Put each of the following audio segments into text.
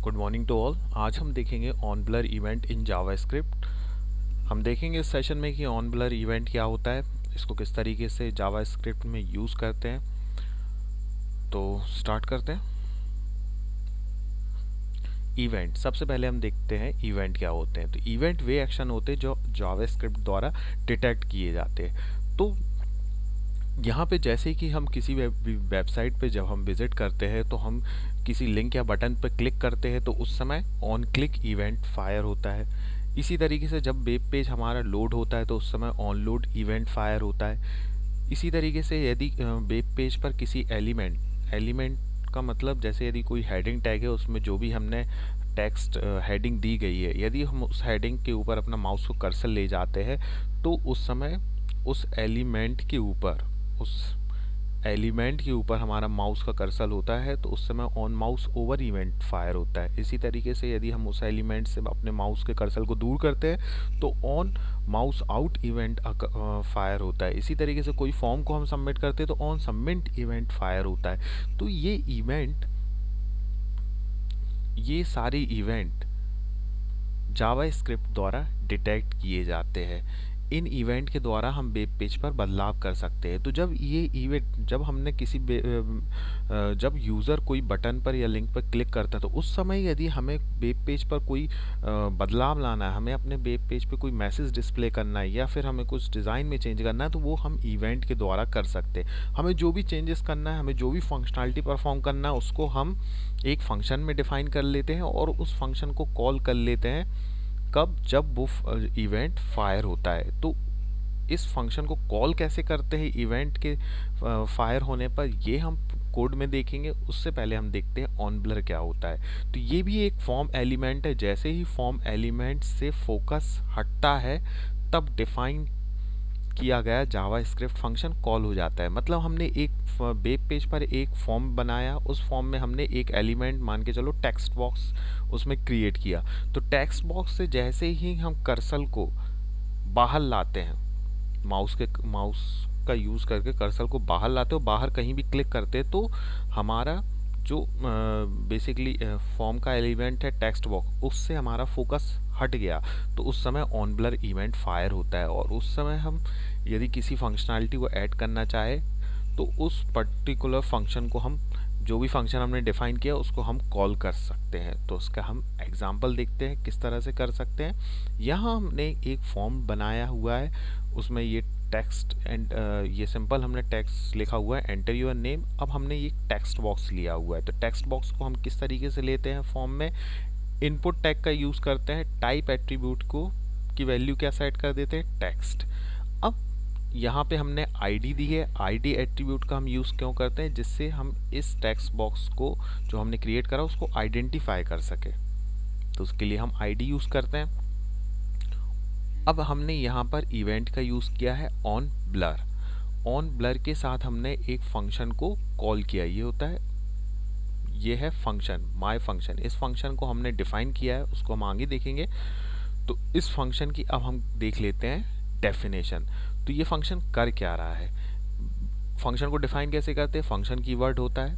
Good morning to all. आज हम देखेंगे on blur event in JavaScript. हम देखेंगे इस सेशन में कि ऑन ब्लर इवेंट क्या होता है, इसको किस तरीके से जावास्क्रिप्ट में यूज़ करते हैं। तो स्टार्ट करते हैं। इवेंट, सबसे पहले हम देखते हैं इवेंट क्या होते हैं। तो इवेंट वे एक्शन होते हैं जो जावास्क्रिप्ट द्वारा डिटेक्ट किए जाते हैं। तो यहाँ पे जैसे कि हम किसी वेबसाइट पे जब हम विज़िट करते हैं तो हम किसी लिंक या बटन पर क्लिक करते हैं तो उस समय ऑन क्लिक इवेंट फायर होता है। इसी तरीके से जब वेब पेज हमारा लोड होता है तो उस समय ऑन लोड इवेंट फायर होता है। इसी तरीके से यदि वेब पेज पर किसी एलिमेंट एलिमेंट का मतलब जैसे यदि कोई हेडिंग टैग है, उसमें जो भी हमने टेक्स्ट हेडिंग दी गई है, यदि हम उस हेडिंग के ऊपर अपना माउस को कर्सर ले जाते हैं तो उस समय उस एलिमेंट के ऊपर हमारा माउस का कर्सर होता है तो उस समय on mouse over event fire होता है। इसी तरीके से यदि हम उस एलिमेंट से अपने माउस के कर्सर को दूर करते हैं तो on mouse out event fire होता है। इसी तरीके से कोई फॉर्म को हम सबमिट करते हैं तो ऑन सबमिट इवेंट फायर होता है। तो ये सारे इवेंट जावास्क्रिप्ट द्वारा डिटेक्ट किए जाते हैं। इन इवेंट के द्वारा हम वेब पेज पर बदलाव कर सकते हैं। तो जब हमने जब यूज़र कोई बटन पर या लिंक पर क्लिक करता है तो उस समय यदि हमें वेब पेज पर कोई बदलाव लाना है, हमें अपने वेब पेज पे कोई मैसेज डिस्प्ले करना है या फिर हमें कुछ डिज़ाइन में चेंज करना है तो वो हम इवेंट के द्वारा कर सकते हैं। हमें जो भी चेंजेस करना है, हमें जो भी फंक्शनैलिटी परफॉर्म करना है, उसको हम एक फंक्शन में डिफाइन कर लेते हैं और उस फंक्शन को कॉल कर लेते हैं कब, जब वो इवेंट फायर होता है। तो इस फंक्शन को कॉल कैसे करते हैं इवेंट के फायर होने पर, ये हम कोड में देखेंगे। उससे पहले हम देखते हैं ऑन ब्लर क्या होता है। तो ये भी एक फॉर्म एलिमेंट है। जैसे ही फॉर्म एलिमेंट से फोकस हटता है तब डिफाइन किया गया जावास्क्रिप्ट फंक्शन कॉल हो जाता है। मतलब हमने एक वेब पेज पर एक फॉर्म बनाया, उस फॉर्म में हमने एक एलिमेंट मान के चलो टेक्स्ट बॉक्स उसमें क्रिएट किया। तो टेक्स्ट बॉक्स से जैसे ही हम कर्सर को बाहर लाते हैं, माउस का यूज़ करके कर्सर को बाहर लाते हो, बाहर कहीं भी क्लिक करते तो हमारा जो बेसिकली फॉर्म का एलिमेंट है टेक्स्ट बॉक्स, उससे हमारा फोकस हट गया तो उस समय ऑन ब्लर इवेंट फायर होता है। और उस समय हम यदि किसी फंक्शनैलिटी को ऐड करना चाहे तो उस पर्टिकुलर फंक्शन को हम, जो भी फंक्शन हमने डिफाइन किया उसको हम कॉल कर सकते हैं। तो उसका हम एग्जांपल देखते हैं किस तरह से कर सकते हैं। यहाँ हमने एक फॉर्म बनाया हुआ है, उसमें ये टेक्स्ट एंड ये सिंपल हमने टेक्स्ट लिखा हुआ है, एंटर योर नेम। अब हमने ये टेक्स्ट बॉक्स लिया हुआ है। तो टेक्स्ट बॉक्स को हम किस तरीके से लेते हैं फॉर्म में, इनपुट टैग का यूज़ करते हैं, टाइप एट्रीब्यूट को की वैल्यू क्या सेट कर देते हैं, टेक्स्ट। अब यहाँ पे हमने आईडी दी है, आईडी एट्रीब्यूट का हम यूज़ क्यों करते हैं, जिससे हम इस टेक्स्ट बॉक्स को जो हमने क्रिएट करा उसको आइडेंटिफाई कर सके। तो उसके लिए हम आईडी यूज़ करते हैं। अब हमने यहाँ पर इवेंट का यूज़ किया है ऑन ब्लर। ऑन ब्लर के साथ हमने एक फंक्शन को कॉल किया, ये होता है, ये है फंक्शन, माय फंक्शन। इस फंक्शन को हमने डिफाइन किया है, उसको हम आगे देखेंगे। तो इस फंक्शन की अब हम देख लेते हैं डेफिनेशन। तो ये फंक्शन कर क्या रहा है, फंक्शन को डिफाइन कैसे करते हैं, फंक्शन कीवर्ड होता है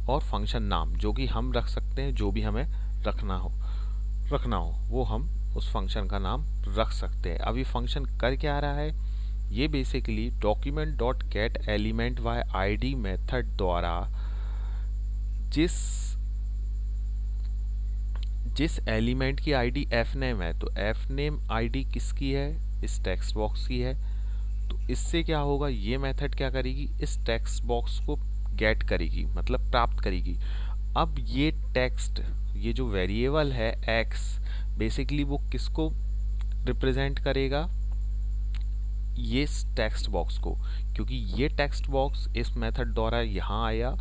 और फंक्शन नाम जो कि हम रख सकते हैं, जो भी हमें रखना हो वो हम उस फंक्शन का नाम रख सकते हैं। अब ये फंक्शन कर क्या रहा है, ये basically document dot get element by ID method द्वारा जिस एलिमेंट की आईडी एफ नेम है, तो एफ नेम आईडी किसकी है, इस टेक्स्ट बॉक्स की है। तो इससे क्या होगा, ये मेथड क्या करेगी, इस टेक्स्ट बॉक्स को गेट करेगी, मतलब प्राप्त करेगी। अब ये टेक्स्ट, ये जो वेरिएबल है एक्स, बेसिकली वो किसको रिप्रेजेंट करेगा, ये टेक्स्ट बॉक्स को, क्योंकि ये टेक्स्ट बॉक्स इस मेथड द्वारा यहाँ आया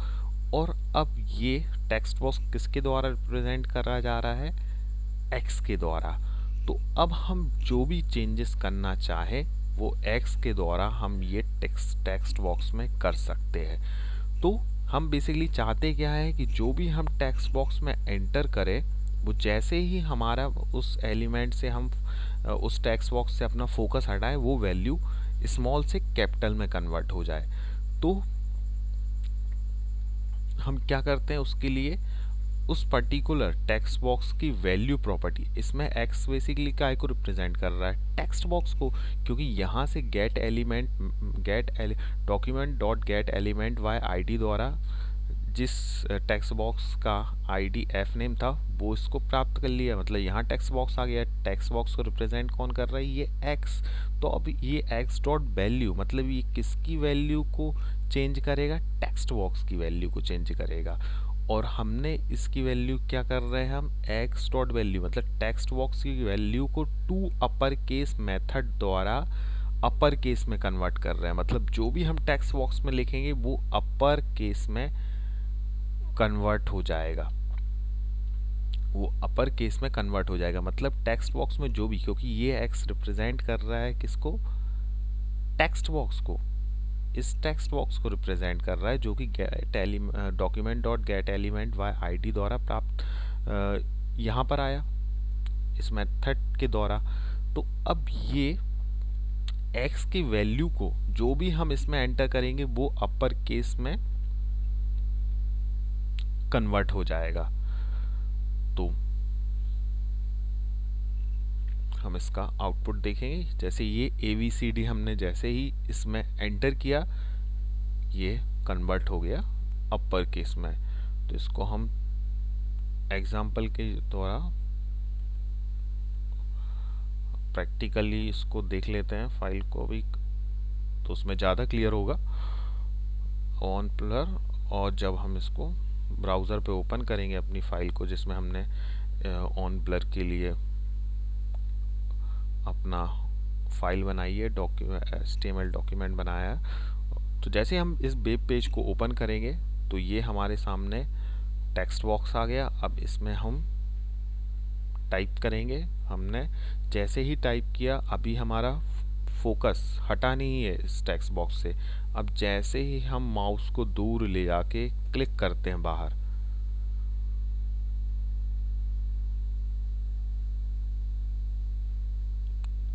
और अब ये टेक्स्ट बॉक्स किसके द्वारा रिप्रेजेंट करा जा रहा है, एक्स के द्वारा। तो अब हम जो भी चेंजेस करना चाहें वो एक्स के द्वारा हम ये टेक्स्ट बॉक्स में कर सकते हैं। तो हम बेसिकली चाहते क्या है कि जो भी हम टेक्स्ट बॉक्स में एंटर करें वो जैसे ही हमारा उस एलिमेंट से हम उस टेक्स्ट बॉक्स से अपना फोकस हटाएं, वो वैल्यू स्मॉल से कैपिटल में कन्वर्ट हो जाए। तो हम क्या करते हैं उसके लिए, उस पर्टिकुलर टेक्स्ट बॉक्स की वैल्यू प्रॉपर्टी, इसमें x बेसिकली काय को रिप्रेजेंट कर रहा है, टेक्स्ट बॉक्स को, क्योंकि यहाँ से get element document dot get element by ID द्वारा जिस टेक्स्ट बॉक्स का आईडी एफ नेम था वो इसको प्राप्त कर लिया, मतलब यहाँ टेक्स्ट बॉक्स आ गया। टेक्स्ट बॉक्स को रिप्रेजेंट कौन कर रहा है, ये x। तो अब ये x डॉट वैल्यू, मतलब ये किसकी वैल्यू को चेंज करेगा, टेक्स्ट बॉक्स की वैल्यू को चेंज करेगा। और हमने इसकी वैल्यू क्या कर रहे हैं, हम x डॉट वैल्यू मतलब टेक्स्ट बॉक्स की वैल्यू को टू अपर केस मेथड द्वारा अपर केस में कन्वर्ट कर रहे हैं। मतलब जो भी हम टेक्स्ट बॉक्स में लिखेंगे वो अपर केस में कन्वर्ट हो जाएगा, वो अपर केस में कन्वर्ट हो जाएगा। मतलब टेक्स्ट बॉक्स में जो भी, क्योंकि ये x रिप्रेजेंट कर रहा है किसको, टेक्स्ट बॉक्स को, इस टेक्स्ट बॉक्स को रिप्रेजेंट कर रहा है जो कि document dot get element by ID द्वारा प्राप्त यहाँ पर आया इस मेथड के द्वारा। तो अब ये x की वैल्यू को जो भी हम इसमें एंटर करेंगे वो अपर केस में कन्वर्ट हो जाएगा। तो हम इसका आउटपुट देखेंगे, जैसे ये ABCD हमने जैसे ही इसमें एंटर किया ये कन्वर्ट हो गया अपर केस में। तो इसको हम एग्जाम्पल के द्वारा प्रैक्टिकली इसको देख लेते हैं फाइल को भी, तो उसमें ज़्यादा क्लियर होगा। ऑन ब्लर, और जब हम इसको ब्राउज़र पे ओपन करेंगे अपनी फाइल को जिसमें हमने ऑन ब्लर के लिए अपना फाइल बनाई है, HTML डॉक्यूमेंट बनाया है। तो जैसे हम इस वेब पेज को ओपन करेंगे तो ये हमारे सामने टेक्स्ट बॉक्स आ गया। अब इसमें हम टाइप करेंगे, हमने जैसे ही टाइप किया अभी हमारा फोकस हटा नहीं है इस टेक्स्ट बॉक्स से। अब जैसे ही हम माउस को दूर ले जाके क्लिक करते हैं बाहर,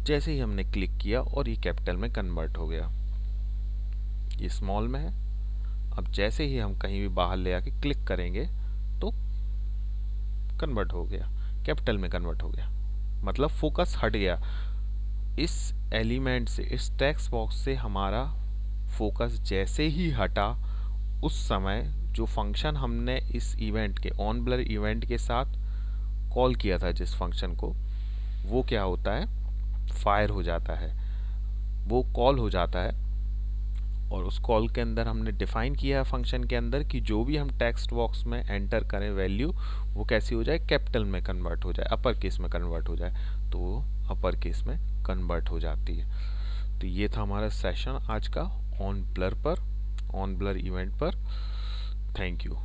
जैसे ही हमने क्लिक किया और ये कैपिटल में कन्वर्ट हो गया, ये स्मॉल में है। अब जैसे ही हम कहीं भी बाहर ले आके क्लिक करेंगे तो कन्वर्ट हो गया, कैपिटल में कन्वर्ट हो गया, मतलब फोकस हट गया। इस एलिमेंट से, इस टेक्स्ट बॉक्स से हमारा फोकस जैसे ही हटा, उस समय जो फंक्शन हमने इस इवेंट के ऑन ब्लर इवेंट के साथ कॉल किया था, जिस फंक्शन को, वो क्या होता है, फायर हो जाता है, वो कॉल हो जाता है। और उस कॉल के अंदर हमने डिफाइन किया है फंक्शन के अंदर कि जो भी हम टेक्स्ट बॉक्स में एंटर करें वैल्यू, वो कैसी हो जाए, कैपिटल में कन्वर्ट हो जाए, अपर केस में कन्वर्ट हो जाए, तो वो अपर केस में कन्वर्ट हो जाती है। तो ये था हमारा सेशन आज का ऑन ब्लर पर, ऑन ब्लर इवेंट पर। Thank you.